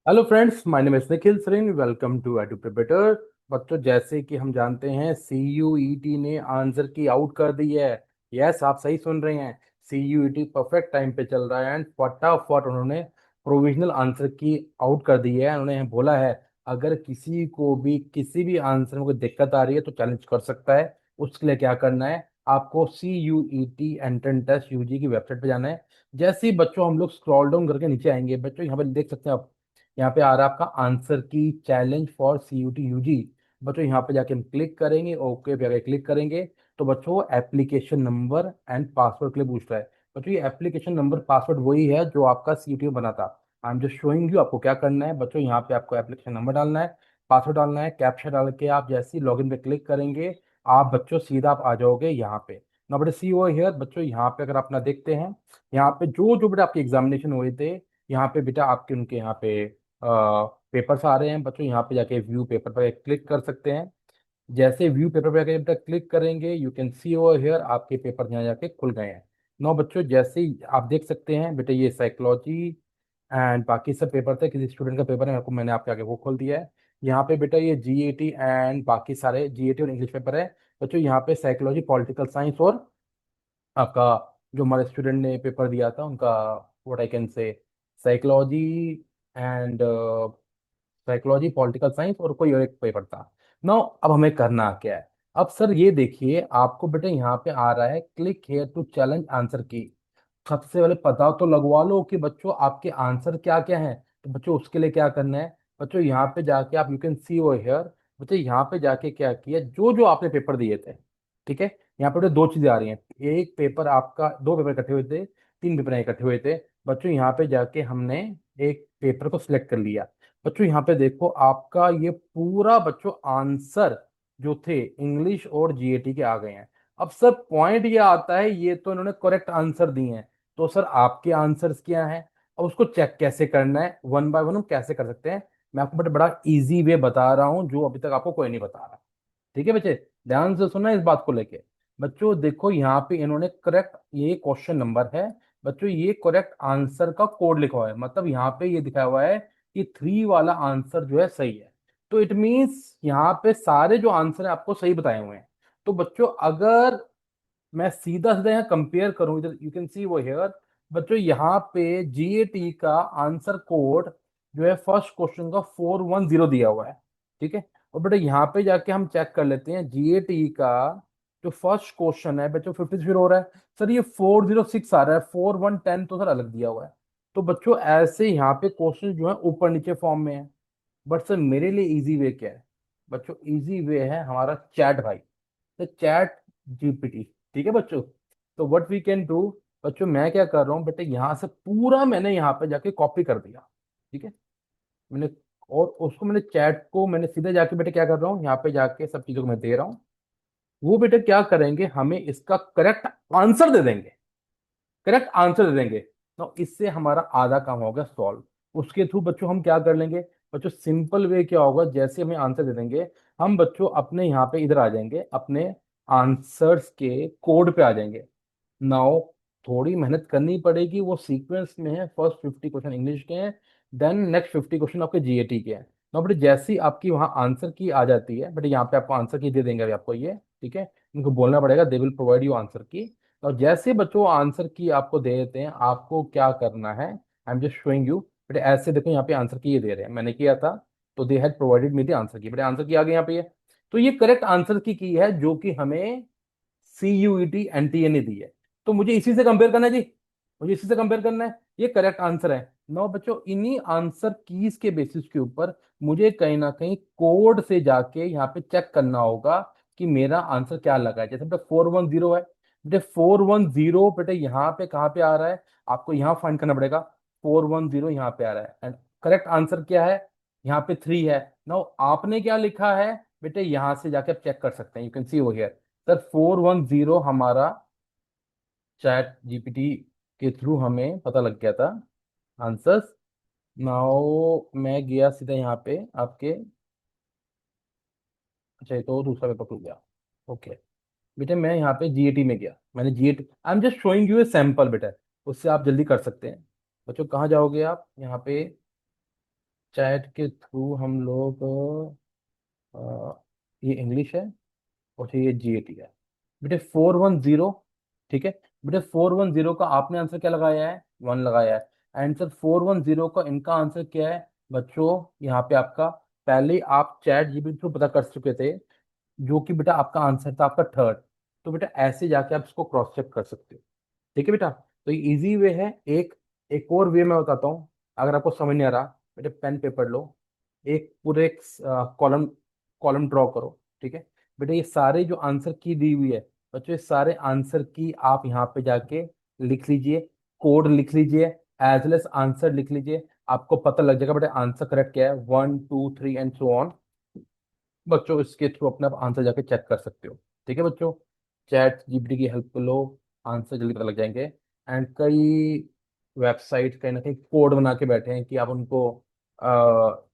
Hello friends, my name is Nikhil Singh. Welcome to Edu Preparator. बच्चों, जैसे कि हम जानते हैं CUET ने आंसर की आउट कर दी है। यस, आप सही सुन रहे हैं। CUET परफेक्ट टाइम पे चल रहा है एंड फटाफट उन्होंने प्रोविजनल आंसर की आउट कर दी है। उन्होंने बोला है अगर किसी को भी किसी भी आंसर में कोई दिक्कत आ रही है तो चैलेंज कर सकता है। उसके लिए क्या करना है, आपको CUET एंट्रेंस टेस्ट UG की वेबसाइट पे जाना है। जैसे ही बच्चों हम लोग स्क्रॉल डाउन करके नीचे आएंगे, बच्चों यहाँ पे देख सकते हैं आप, यहाँ पे आ रहा है आपका आंसर की चैलेंज फॉर CUT UG। बच्चों यहाँ पे जाके हम क्लिक करेंगे, ओके पे जाके क्लिक करेंगे तो बच्चों एप्लीकेशन नंबर एंड पासवर्ड के लिए पूछ रहा है। बच्चों ये एप्लीकेशन नंबर पासवर्ड वही है जो आपका CUT में बना था। I am just showing you आपको क्या करना है। बच्चों यहाँ पे आपको एप्लीकेशन नंबर डालना है, पासवर्ड डालना है, कैप्चा डाल के आप जैसे ही लॉगिन पे क्लिक करेंगे आप बच्चों सीधा आप आ जाओगे यहाँ पे। ना बड़े सी ओ हियर। बच्चों यहाँ पे अगर अपना देखते हैं, यहाँ पे जो जो बेटा आपके एग्जामिनेशन हुए थे, यहाँ पे बेटा आपके उनके यहाँ पे पेपर्स आ रहे हैं। बच्चों यहाँ पे जाके व्यू पेपर पर क्लिक कर सकते हैं। जैसे व्यू पेपर पे जाके बेटा क्लिक करेंगे, you can see over here आपके पेपर यहाँ जाके खुल गए हैं। नो बच्चों, जैसे ही आप देख सकते हैं बेटा ये साइकोलॉजी एंड बाकी सब पेपर थे, किसी स्टूडेंट का पेपर है, मेरे को मैंने आपके आगे वो खोल दिया है। यहाँ पे बेटा ये GAT एंड बाकी सारे GAT और इंग्लिश पेपर है। बच्चों यहाँ पे साइकोलॉजी, पॉलिटिकल साइंस और आपका जो हमारे स्टूडेंट ने पेपर दिया था उनका, what I can say, psychology and psychology, political science और कोई और एक पेपर था। नाउ अब हमें करना क्या है। अब सर ये देखिए आपको बेटा यहाँ पे आ रहा है click here to challenge answer की। सबसे पहले पता तो लगवा लो कि बच्चों आपके आंसर क्या क्या हैं। तो बच्चों उसके लिए क्या करना है, बच्चों यहाँ पे जाके आप, you can see over here. बच्चों यहाँ पे जाके क्या किया, जो जो आपने पेपर दिए थे, ठीक है, यहाँ पे दो चीजें आ रही हैं। एक पेपर आपका, दो पेपर इकट्ठे हुए थे, तीन पेपर इकट्ठे हुए थे। बच्चों यहाँ पे जाके हमने एक पेपर को सिलेक्ट कर लिया। बच्चों यहाँ पे देखो आपका ये पूरा बच्चों आंसर जो थे इंग्लिश और GAT के आ गए हैं। अब सर पॉइंट ये आता है, ये तो इन्होंने करेक्ट आंसर दिए हैं, तो सर आपके आंसर्स क्या हैं। अब उसको चेक कैसे करना है, वन बाय वन हम कैसे कर सकते हैं, मैं आपको बड़ा बड़ा इजी वे बता रहा हूं जो अभी तक आपको कोई नहीं बता रहा। ठीक है बच्चे, ध्यान से सुनना इस बात को लेके। बच्चों देखो यहाँ पे इन्होंने करेक्ट, ये क्वेश्चन नंबर है बच्चों, ये करेक्ट आंसर का कोड लिखा हुआ है, मतलब यहाँ पे ये दिखाया हुआ है कि 3 वाला आंसर जो है सही है। तो इट मीन्स यहाँ पे सारे जो आंसर है आपको सही बताए हुए हैं। तो बच्चों अगर मैं सीधा सीधा यहाँ कंपेयर करूं, इधर यू कैन सी वो हेयर। बच्चों यहाँ पे GAT का आंसर कोड जो है फर्स्ट क्वेश्चन का 410 दिया हुआ है, ठीक है। और बेटा यहाँ पे जाके हम चेक कर लेते हैं GAT का जो फर्स्ट क्वेश्चन है बच्चों 53 हो रहा है। सर ये 406 आ रहा है, 4110 तो सर अलग दिया हुआ है। तो बच्चों ऐसे यहाँ पे क्वेश्चन जो है ऊपर नीचे फॉर्म में है। बट सर मेरे लिए इजी वे क्या है, बच्चों इजी वे है हमारा चैट भाई, तो ChatGPT। ठीक है बच्चों, तो व्हाट वी कैन डू, बच्चों मैं क्या कर रहा हूँ बेटे, यहाँ से पूरा मैंने यहाँ पे जाके कॉपी कर दिया, ठीक है। मैंने, और उसको मैंने चैट को मैंने सीधे जाके बेटे क्या कर रहा हूँ, यहाँ पे जाके सब चीजों को मैं दे रहा हूँ। वो बेटे क्या करेंगे, हमें इसका करेक्ट आंसर दे देंगे, करेक्ट आंसर दे देंगे। तो इससे हमारा आधा काम होगा सॉल्व। उसके थ्रू बच्चों हम क्या कर लेंगे, बच्चों सिंपल वे क्या होगा, जैसे हमें आंसर दे देंगे, हम बच्चों अपने यहाँ पे इधर आ जाएंगे, अपने आंसर्स के कोड पे आ जाएंगे। नाउ थोड़ी मेहनत करनी पड़ेगी, वो सीक्वेंस में है, फर्स्ट 50 क्वेश्चन इंग्लिश के हैं, देन नेक्स्ट 50 क्वेश्चन आपके GAT के हैं। नाउ बट जैसी आपकी वहाँ आंसर की आ जाती है, बट यहाँ पे आपको आंसर की दे देंगे अभी आपको ये, ठीक है। उनको बोलना पड़ेगा, they will provide you answer की। और जैसे बच्चों आंसर की आपको दे देते हैं, आपको क्या करना है, I am just showing you. But ऐसे देखो यहाँ पे आंसर की ये दे रहे हैं, मैंने किया था तो they had provided me the answer की, बट आंसर की आ गई यहाँ पे ये। तो ये करेक्ट आंसर की है जो कि हमें CUET NTA ने दी है। तो मुझे इसी से कंपेयर करना है जी, मुझे इसी से कंपेयर करना है, ये करेक्ट आंसर है। नो बच्चों इन्हीं आंसर कीज के बेसिस के ऊपर मुझे कहीं ना कहीं कोड से जाके यहाँ पे चेक करना होगा कि मेरा आंसर क्या लगा है। जैसे बेटा 410 है, बेटे 410 बेटे यहाँ पे कहाँ पे आ रहा है, आपको यहाँ फाइंड करना पड़ेगा। 410 यहाँ पे आ रहा है एंड करेक्ट आंसर क्या है, यहाँ पे 3 है। नाउ आपने क्या लिखा है बेटे, यहाँ से जाके आप चेक कर सकते हैं, यू कैन सी वो हियर। सर 410 हमारा ChatGPT के थ्रू हमें पता लग गया था आंसर्स। नाउ मैं गया सीधा यहाँ पे आपके, अच्छा ये तो दूसरा पेपर खुल गया, ओके। बेटे मैं यहाँ पे GAT में गया, मैंने GAT, I am just showing U a sample बेटा, उससे आप जल्दी कर सकते हैं। बच्चों कहाँ जाओगे आप, यहाँ पे चैट के थ्रू हम लोग ये इंग्लिश है और ये जीएटी है। बेटे 410, ठीक है। बेटे 410 का आपने आंसर क्या लगाया है? 1 लगाया है। आंसर 410 का इनका आंसर क्या है बच्चों? यहाँ पे आपका पहले ही आप चैट जीपीटी थ्रू पता कर चुके थे, जो कि बेटा आपका आंसर था आपका थर्ड। तो बेटा ऐसे जाके आप इसको क्रॉस चेक कर सकते हो। ठीक है बेटा। तो ये इजी वे है। एक एक और वे मैं बताता हूँ, अगर आपको समझ नहीं आ रहा, बेटे पेन पेपर लो, एक पूरे कॉलम कॉलम ड्रॉ करो। ठीक है बेटा, ये सारे जो आंसर की दी हुई है बच्चों, ये सारे आंसर की आप यहाँ पे जाके लिख लीजिए, कोड लिख लीजिए, एज वेल एज आंसर लिख लीजिए। आपको पता लग जाएगा बेटा आंसर करेक्ट क्या है, 1 2 3 एंड सो ऑन। बच्चों इसके थ्रू अपना आंसर जाके चेक कर सकते हो। ठीक है बच्चों, चैट जीपीटी की हेल्प लो, आंसर जल्दी पता लग जाएंगे। एंड कई वेबसाइट कहीं ना कहीं कोड बना के बैठे हैं कि आप उनको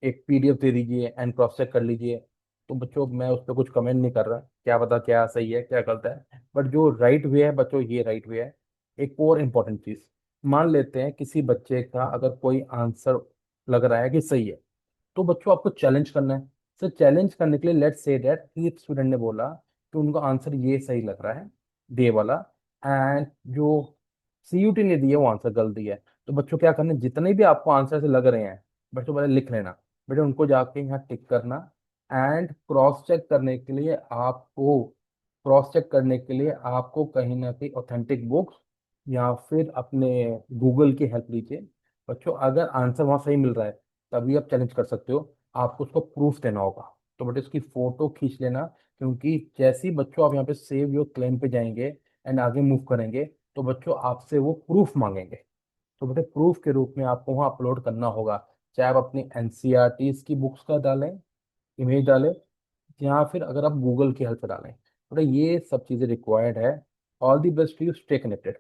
एक पीडीएफ दे दीजिए एंड क्रॉस चेक कर लीजिए। तो बच्चों मैं उस पर कुछ कमेंट नहीं कर रहा, क्या पता क्या सही है क्या गलत है, बट जो राइट वे है बच्चों ये राइट वे है। एक और इम्पोर्टेंट चीज, मान लेते हैं किसी बच्चे का अगर कोई आंसर लग रहा है कि सही है, तो बच्चों आपको चैलेंज करना है। सर चैलेंज करने के लिए लेट्स से दैट कि स्टूडेंट ने बोला कि उनको आंसर ये सही लग रहा है, डे वाला, एंड जो सीयूटी ने दिया वो आंसर गलत दिया है। तो बच्चों क्या करना है, जितने भी आपको आंसर से लग रहे हैं बच्चों पहले लिख लेना। बेटे उनको जाके यहाँ टिक करना। एंड क्रॉस चेक करने के लिए आपको कहीं ना कहीं ऑथेंटिक बुक्स या फिर अपने गूगल की हेल्प लीजिए। बच्चों अगर आंसर वहाँ सही मिल रहा है तभी आप चैलेंज कर सकते हो, आपको उसको प्रूफ देना होगा। तो बेटे इसकी फोटो खींच लेना, क्योंकि जैसे ही बच्चों आप यहाँ पे सेव योर क्लेम पे जाएंगे एंड आगे मूव करेंगे, तो बच्चों आपसे वो प्रूफ मांगेंगे। तो बेटे प्रूफ के रूप में आपको वहाँ अपलोड करना होगा, चाहे आप अपनी एनसीईआरटी की बुक्स का डालें, इमेज डालें, या फिर अगर आप गूगल की हेल्प से डालें। बेटे ये सब चीज़ें रिक्वायर्ड है। All the best, you stay connected.